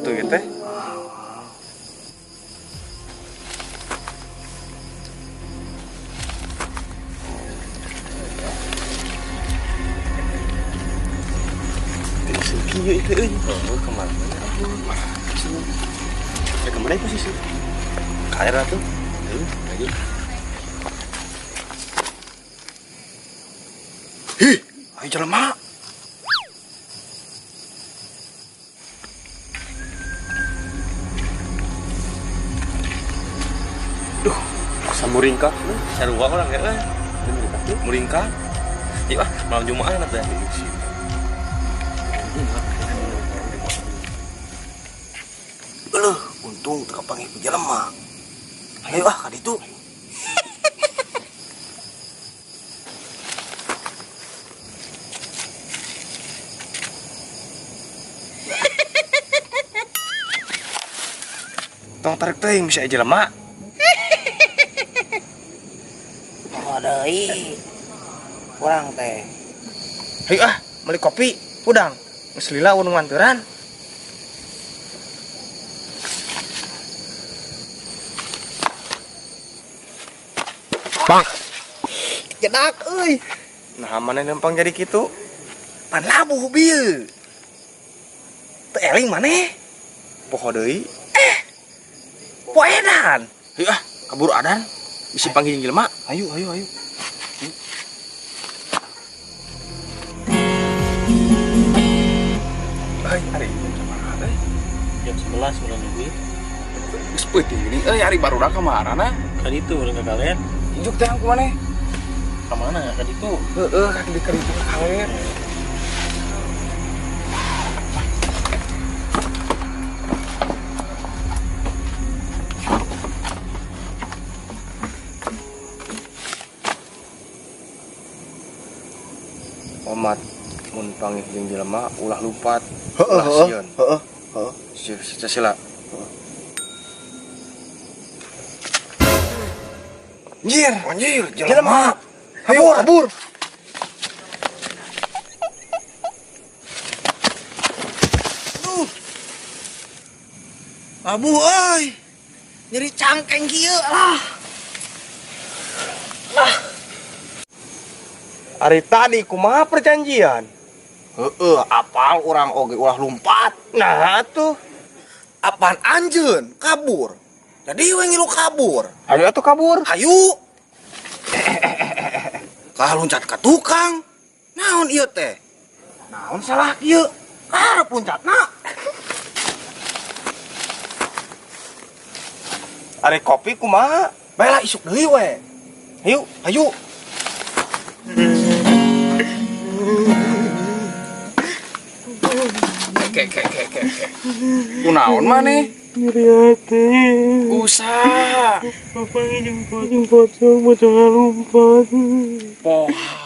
atuh ieu teh. Kieu itu euy. Oh, kemana? Kemana posisi? Ka air atuh. Lagi. Hih, ayo jelema. Duh, samuringkah sarua orang ya euy. Muringkah. Ieu malam Jumat teh. Untung teu kapanggih ku jelema. Ayo ka ditu. Tong tarik teuing bisa jelema. Oh deui. Kurang teh. Hayu meuli kopi, udang. Geus lila unu nganturan. Bang. Jedak euy. Nah, mana numpang jadi kitu? Pan labuh bieu. Teu eling maneh. Poho deui. Poe edan. Hayu kabur adan. Bisi panggil jelema. Ayo. Hai, hari jam sabaraha teh? Jam 11 udah nungguin. Geus peuting geuning euy hari barudak ka marana? Kan itu udah ke kalian. Injuk teh ku maneh. Kemana kan itu? Heeh, kaki di keritu kalian. Omat mun panggih jeung jelema ulah lupat. Heeh. Sila. Anjir, jelema. Kabur. Abu euy. Nyeri cangkeng kieu lah. Ari tadi kumaha perjanjian? Heeh, apal orang oge ulah lumpat. Nah, atuh. Apaan anjeun kabur. Jadi we ngilu kabur. Ayo atuh kabur. Hayu. Kah loncat ka tukang. Naon ieu teh? Naon salah kieu? Karep loncatna. Ari kopi kumaha? Bae isuk deui we. Hayu. Kek. Kunaon maneh? Nyeri hati. Usaha. Bapak ini jemput, jangan lupa. Poha.